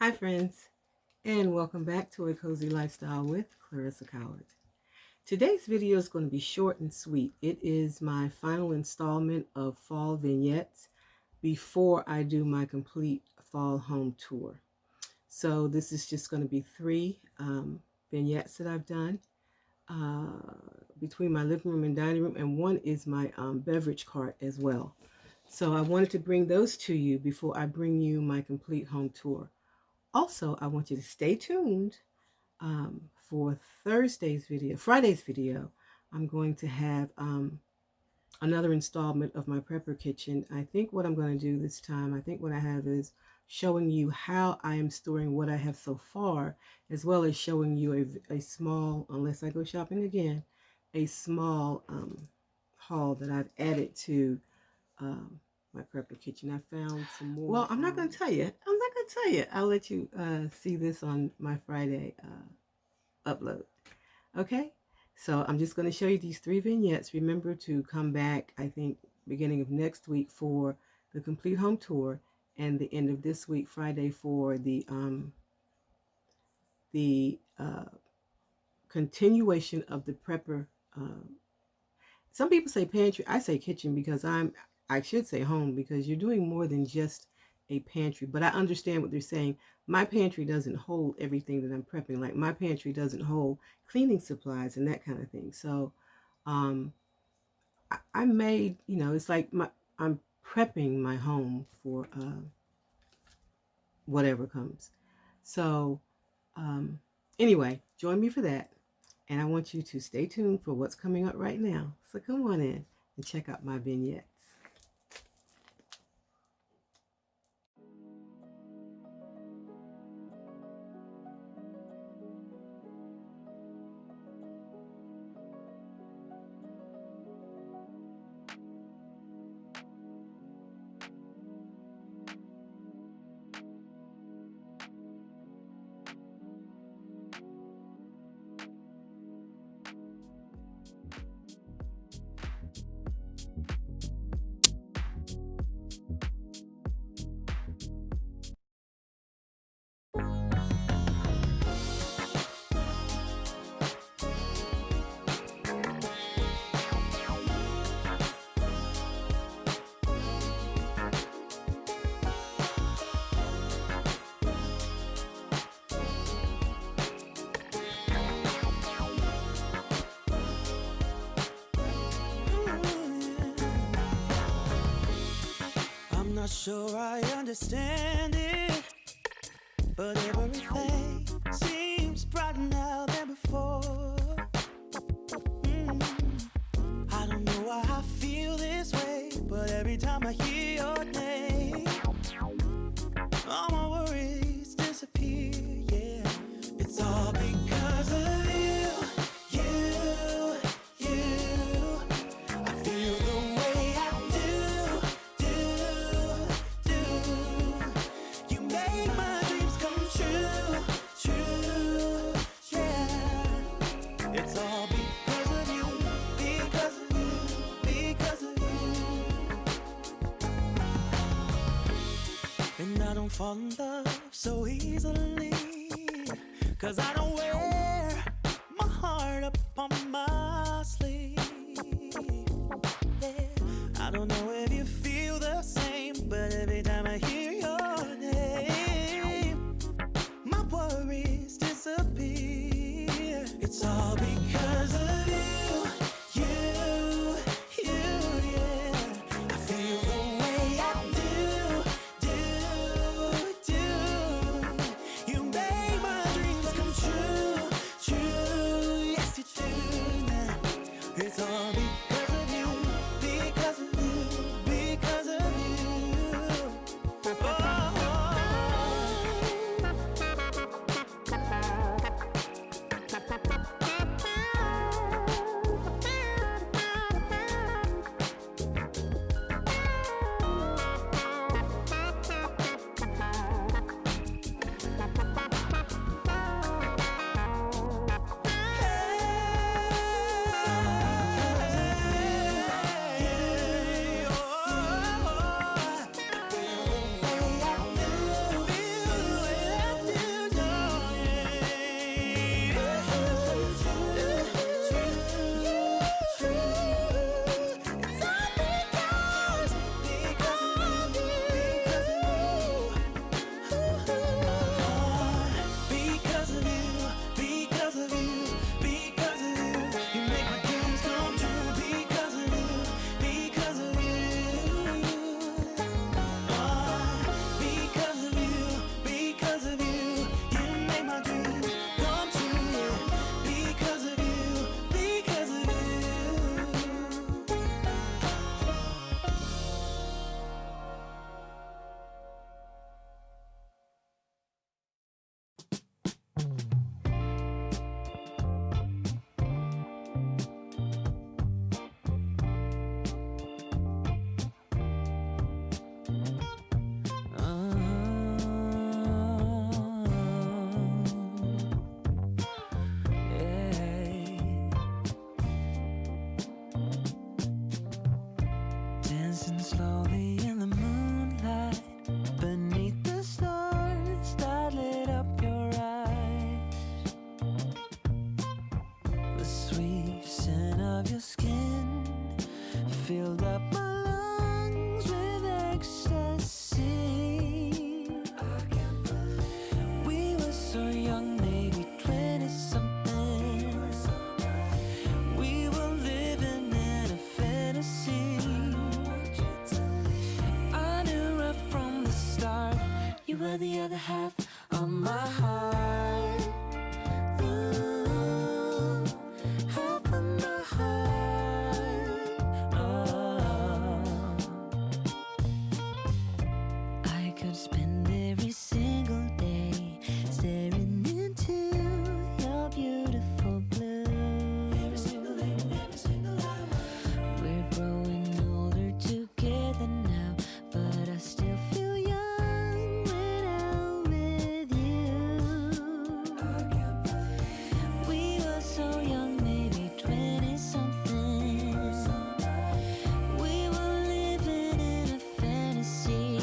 Hi friends, and welcome back to A Cozy Lifestyle with Clarissa Coward. Today's video is going to be short and sweet. It is my final installment of Fall Vignettes before I do my complete fall home tour. So this is just going to be three vignettes that I've done between my living room and dining room, and one is my beverage cart as well. So I wanted to bring those to you before I bring you my complete home tour. Also, I want you to stay tuned for Friday's video. I'm going to have another installment of my prepper kitchen. I think what I'm going to do this time, I think what I have is showing you how I am storing what I have so far, as well as showing you a small, unless I go shopping again, a small haul that I've added to my prepper kitchen. I found some more. Well, I'm not going to tell you. I'll let you see this on my Friday upload. Okay? So I'm just going to show you these three vignettes. Remember to come back, I think, beginning of next week for the complete home tour, and the end of this week, Friday, for the continuation of the prepper. Some people say pantry. I say kitchen because I should say home, because you're doing more than just a pantry. But I understand what they're saying. My pantry doesn't hold everything that I'm prepping. Like my pantry doesn't hold cleaning supplies and that kind of thing. So I made, it's like I'm prepping my home for whatever comes. So anyway, join me for that. And I want you to stay tuned for what's coming up right now. So come on in and check out my vignettes. Not sure I understand it, but everything seems brighter now than before. I don't know why I feel this way, but every time I hear your name, all my worries disappear, yeah. It's all because of you. I feel the way I do. You make my dreams come true, yeah. It's all because of you, because of you. And I don't fall in love so easily, 'cause I don't wear my heart up on my sleeve, yeah. I don't know if you feel the same, but every time I hear your name, my worries disappear. It's all because of you, yeah. I feel the way I do. You make my dreams come true, yes you do. It's of my heart. Ooh, half of my heart. Oh. I could spend every single day staring into your beautiful blue. Every single day, every single hour. We're growing older together now, but I still feel young when I'm with you. We were so young, maybe 20-something. We were living in a fantasy.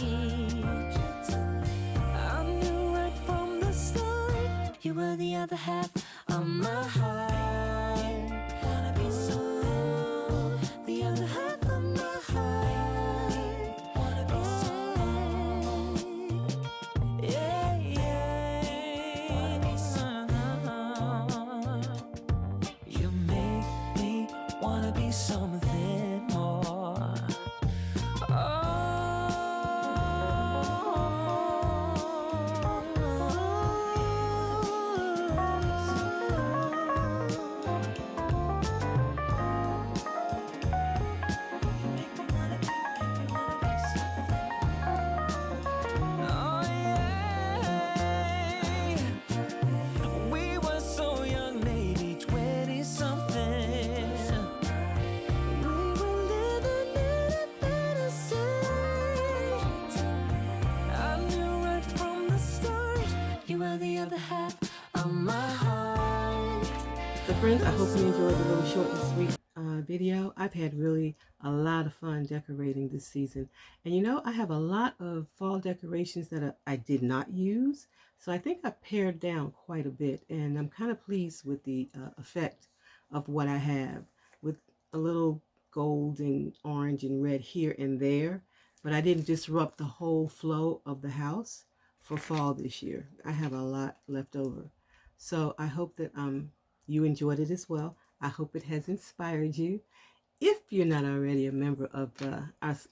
I knew right from the start you were the other half of my heart. Wanna be so the other half of my heart. Wanna be so yeah, yeah. Wanna be so. You make me wanna be something more. Oh, yeah. We were so young, maybe 20-something. We were living in a fantasy. I knew right from the start you were the other half of my heart. So friends, I hope you enjoyed the little short and sweet video. I've had really a lot of fun decorating this season. And you know, I have a lot of fall decorations that I did not use. So I think I pared down quite a bit, and I'm kind of pleased with the effect of what I have, with a little gold and orange and red here and there. But I didn't disrupt the whole flow of the house for fall this year. I have a lot left over. So I hope that you enjoyed it as well. I hope it has inspired you. If you're not already a member of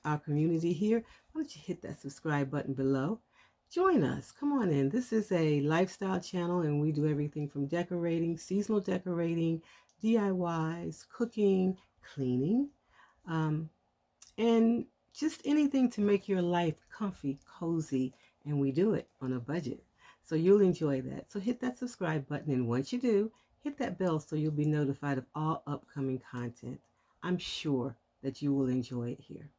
our community here, why don't you hit that subscribe button below? Join us. Come on in. This is a lifestyle channel, and we do everything from decorating, seasonal decorating, DIYs, cooking, cleaning, and just anything to make your life comfy, cozy, and we do it on a budget. So you'll enjoy that. So hit that subscribe button, and once you do, hit that bell so you'll be notified of all upcoming content. I'm sure that you will enjoy it here.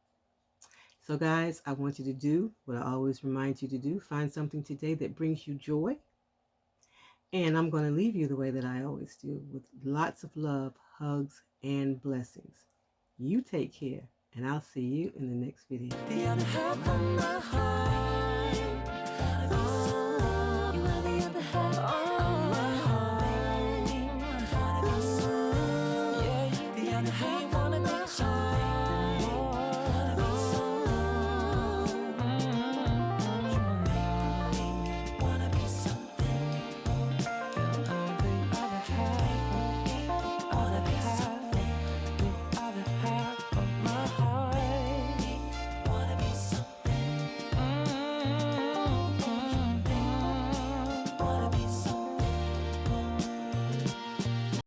So guys, I want you to do what I always remind you to do. Find something today that brings you joy. And I'm going to leave you the way that I always do, with lots of love, hugs, and blessings. You take care, and I'll see you in the next video. The other half of my heart.